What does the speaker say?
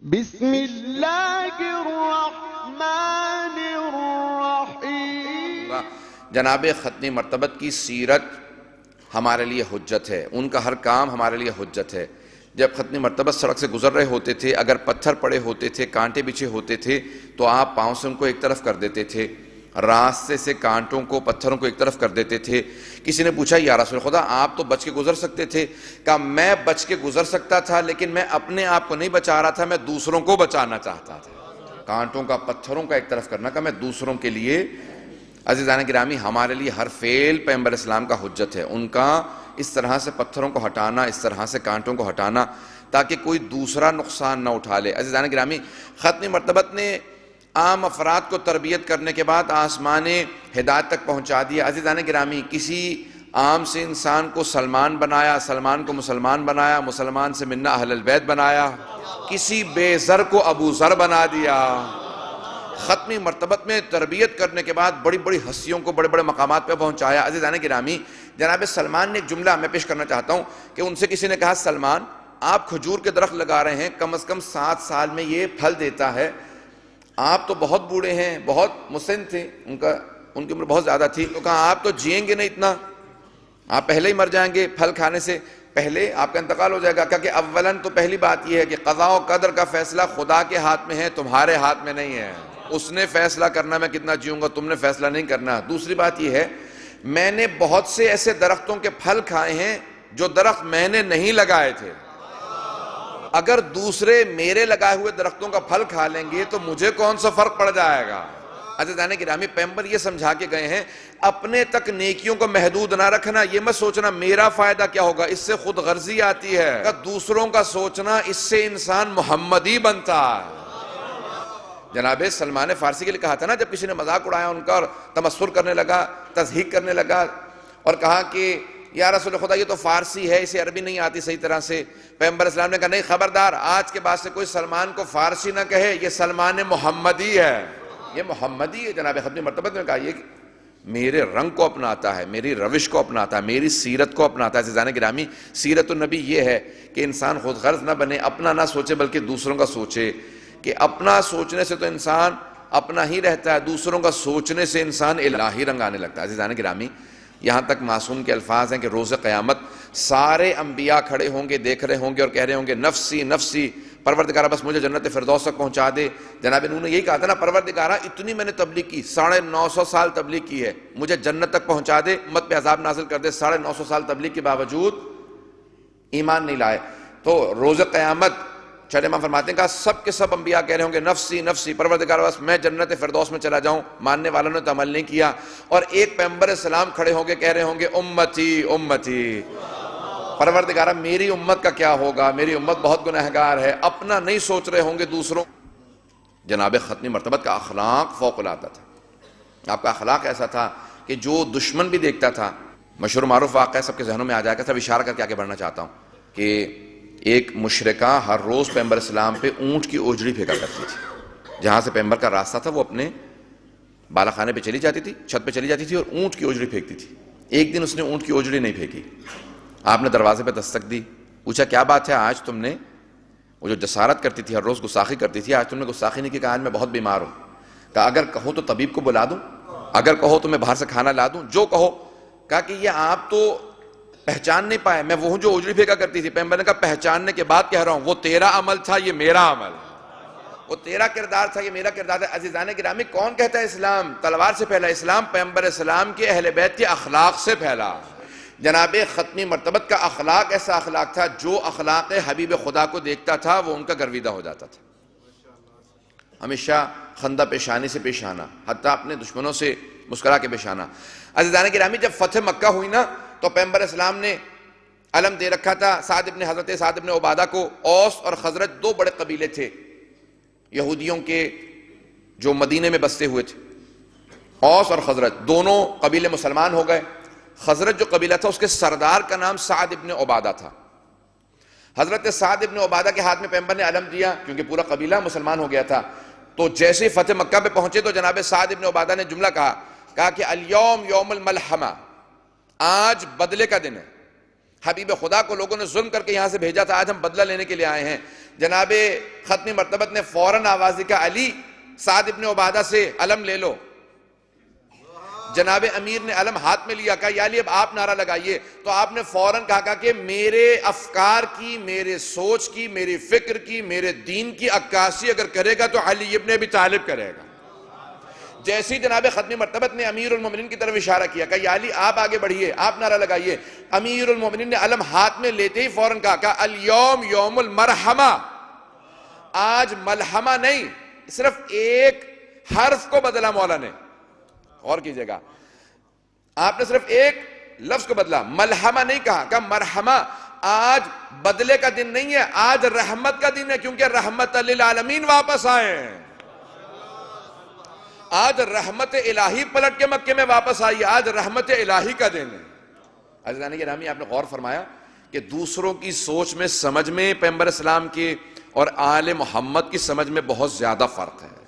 بسم اللہ الرحمن الرحیم۔ جناب ختنی مرتبت کی سیرت ہمارے لیے حجت ہے، ان کا ہر کام ہمارے لیے حجت ہے۔ جب ختنی مرتبت سڑک سے گزر رہے ہوتے تھے، اگر پتھر پڑے ہوتے تھے، کانٹے بچھے ہوتے تھے تو آپ پاؤں سے ان کو ایک طرف کر دیتے تھے، راستے سے کانٹوں کو پتھروں کو ایک طرف کر دیتے تھے۔ کسی نے پوچھا یا رسول خدا آپ تو بچ کے گزر سکتے تھے؟ کہا میں بچ کے گزر سکتا تھا لیکن میں اپنے آپ کو نہیں بچا رہا تھا، میں دوسروں کو بچانا چاہتا تھا۔ کانٹوں کا پتھروں کا ایک طرف کرنا کہ میں دوسروں کے لیے۔ عزیزان گرامی، ہمارے لیے ہر فعل پیغمبر اسلام کا حجت ہے، ان کا اس طرح سے پتھروں کو ہٹانا، اس طرح سے کانٹوں کو ہٹانا تاکہ کوئی دوسرا نقصان نہ اٹھا لے۔ عزیزان گرامی، ختنی مرتبت نے عام افراد کو تربیت کرنے کے بعد آسمان ہدایت تک پہنچا دیا۔ عزیزان گرامی، کسی عام سے انسان کو سلمان بنایا، سلمان کو مسلمان بنایا، مسلمان سے منا اہل البیت بنایا، کسی بے زر کو ابو ذر بنا دیا۔ ختمی مرتبت میں تربیت کرنے کے بعد بڑی بڑی ہستیوں کو بڑے بڑے مقامات پہ پہنچایا۔ عزیزان گرامی، جناب سلمان نے ایک جملہ میں پیش کرنا چاہتا ہوں کہ ان سے کسی نے کہا سلمان آپ کھجور کے درخت لگا رہے ہیں، کم از کم 7 سال میں یہ پھل دیتا ہے، آپ تو بہت بوڑھے ہیں، بہت مسن تھے، ان کی عمر بہت زیادہ تھی، تو کہا آپ تو جئیں گے نہیں اتنا، آپ پہلے ہی مر جائیں گے، پھل کھانے سے پہلے آپ کا انتقال ہو جائے گا۔ کہ اولاً تو پہلی بات یہ ہے کہ قضاء و قدر کا فیصلہ خدا کے ہاتھ میں ہے، تمہارے ہاتھ میں نہیں ہے۔ اس نے فیصلہ کرنا میں کتنا جیوں گا، تم نے فیصلہ نہیں کرنا۔ دوسری بات یہ ہے میں نے بہت سے ایسے درختوں کے پھل کھائے ہیں جو درخت میں نے نہیں لگائے تھے، اگر دوسرے میرے لگائے ہوئے درختوں کا پھل کھا لیں گے تو مجھے کون سا فرق پڑ جائے گا۔ عزیزان گرامی، پیغمبر یہ سمجھا کے گئے ہیں اپنے تک نیکیوں کو محدود نہ رکھنا، یہ مت سوچنا میرا فائدہ کیا ہوگا، اس سے خود غرضی آتی ہے۔ دوسروں کا سوچنا، اس سے انسان محمدی بنتا ہے۔ جناب سلمان فارسی کے لیے کہا تھا نا، جب کسی نے مذاق اڑایا ان کا اور تمسخر کرنے لگا، تضحیک کرنے لگا اور کہا کہ یا رسول خدا یہ تو فارسی ہے، اسے عربی نہیں آتی صحیح طرح سے۔ پیغمبر اسلام نے کہا نہیں، خبردار، آج کے بعد سے کوئی سلمان کو فارسی نہ کہے، یہ سلمان محمدی ہے، یہ محمدی ہے۔ جناب ختنی مرتبت نے کہا یہ میرے رنگ کو اپناتا ہے، میری روش کو اپناتا ہے، میری سیرت کو اپناتا ہے۔ عزیزان گرامی، سیرت النبی یہ ہے کہ انسان خود غرض نہ بنے، اپنا نہ سوچے بلکہ دوسروں کا سوچے، کہ اپنا سوچنے سے تو انسان اپنا ہی رہتا ہے، دوسروں کا سوچنے سے انسان الہی رنگ آنے لگتا ہے۔ عزیزان گرامی، یہاں تک معصوم کے الفاظ ہیں کہ روز قیامت سارے انبیاء کھڑے ہوں گے، دیکھ رہے ہوں گے اور کہہ رہے ہوں گے نفسی نفسی، پروردگارہ بس مجھے جنت فردوس تک پہنچا دے۔ جناب نوح نے یہی کہا تھا نا، پروردگارہ اتنی میں نے تبلیغ کی، 950 سال تبلیغ کی ہے، مجھے جنت تک پہنچا دے، امت پہ عذاب نازل کر دے۔ 950 سال تبلیغ کے باوجود ایمان نہیں لائے۔ تو روز قیامت چلے امام فرماتے ہیں کہ سب کے سب انبیاء کہہ رہے ہوں گے نفسی نفسی، پروردگار بس میں جنت فردوس میں چلا جاؤں، ماننے والوں نے تو عمل نہیں کیا۔ اور ایک پیغمبر اسلام کھڑے ہوں گے، کہہ رہے ہوں گے امتی امتی، پروردگارہ میری امت کا کیا ہوگا، میری امت بہت گنہگار ہے، اپنا نہیں سوچ رہے ہوں گے دوسروں۔ جناب ختنی مرتبت کا اخلاق فوق العادہ تھا۔ آپ کا اخلاق ایسا تھا کہ جو دشمن بھی دیکھتا تھا، مشہور معروف واقعہ سب کے ذہنوں میں آ جائے گا، سب اشارہ کر کے آگے بڑھنا چاہتا ہوں کہ ایک مشرکہ ہر روز پیغمبر اسلام پہ اونٹ کی اوجڑی پھینکا کرتی تھی۔ جہاں سے پیغمبر کا راستہ تھا وہ اپنے بالا خانے پہ چلی جاتی تھی، چھت پہ چلی جاتی تھی اور اونٹ کی اوجڑی پھینکتی تھی۔ ایک دن اس نے اونٹ کی اوجڑی نہیں پھینکی، آپ نے دروازے پہ دستک دی، پوچھا کیا بات ہے آج تم نے، وہ جو جسارت کرتی تھی، ہر روز گستاخی کرتی تھی، آج تم نے گستاخی نہیں کی؟ کہا آج میں بہت بیمار ہوں۔ کہا اگر کہو تو طبیب کو بلا دوں، اگر کہو تو میں باہر سے کھانا لا دوں، جو کہو۔ کہا کہ یہ آپ تو پہچان نہیں پائے، میں وہ جو اوجڑی پھینکا کرتی تھی۔ پیغمبر نے کہا پہچاننے کے بعد کہہ رہا ہوں، وہ تیرا عمل تھا، یہ میرا عمل ہے، وہ تیرا کردار تھا، یہ میرا کردار ہے۔ عزیزان گرامی، کون کہتا ہے اسلام تلوار سے پھیلا؟ اسلام پیغمبر اسلام کے اہل بیت کے اخلاق سے پھیلا۔ جناب ختمی مرتبت کا اخلاق ایسا اخلاق تھا، جو اخلاق حبیب خدا کو دیکھتا تھا وہ ان کا گرویدہ ہو جاتا تھا۔ ہمیشہ خندہ پیشانی سے پیش آنا، حتیٰ اپنے دشمنوں سے مسکرا کے پیش آنا۔ عزیزان گرامی، جب فتح مکہ ہوئی نا تو پیغمبر اسلام نے علم دے رکھا تھا حضرت سعد ابن عبادہ کو۔ اوس اور خزرج دو بڑے قبیلے تھے یہودیوں کے جو مدینے میں بستے ہوئے تھے۔ اوس اور خزرج دونوں قبیلے مسلمان ہو گئے۔ خزرج جو قبیلہ تھا اس کے سردار کا نام سعد ابن عبادہ تھا۔ حضرت سعد ابن عبادہ کے ہاتھ میں پیغمبر نے علم دیا کیونکہ پورا قبیلہ مسلمان ہو گیا تھا۔ تو جیسے فتح مکہ پہ پہنچے تو جناب سعد ابن عبادہ نے جملہ کہا کہ الیوم یوم الملحمہ، آج بدلے کا دن ہے، حبیب خدا کو لوگوں نے ظلم کر کے یہاں سے بھیجا تھا، آج ہم بدلہ لینے کے لیے آئے ہیں۔ جناب ختمی مرتبت نے فوراً آواز دی کہ علی سعد ابن عبادہ سے علم لے لو۔ جناب امیر نے علم ہاتھ میں لیا، کہا یا علی اب آپ نعرہ لگائیے، تو آپ نے فوراً کہا کہ میرے افکار کی، میرے سوچ کی، میری فکر کی، میرے دین کی عکاسی اگر کرے گا تو علی ابن ابی طالب کرے گا۔ جیسی جناب ختمی مرتبت نے امیر المومنین کی طرف اشارہ کیا کہ یا علی آپ آگے بڑھیے، آپ نعرہ لگائیے، امیر المومنین نے علم ہاتھ میں لیتے ہی فوراً کہا الیوم یوم المرحمہ، آج ملحمہ نہیں، صرف ایک حرف کو بدلا مولا نے، غور کیجئے گا، آپ نے صرف ایک لفظ کو بدلا، ملحمہ نہیں کہا، کہا مرحمہ، آج بدلے کا دن نہیں ہے، آج رحمت کا دن ہے، کیونکہ رحمت للعالمین واپس آئے ہیں، آج رحمت الہی پلٹ کے مکے میں واپس آئی، آج رحمت الہی کا دن ہے۔ عزیزان گرامی، آپ نے غور فرمایا کہ دوسروں کی سوچ میں، سمجھ میں پیغمبر اسلام کے اور آل محمد کی سمجھ میں بہت زیادہ فرق ہے۔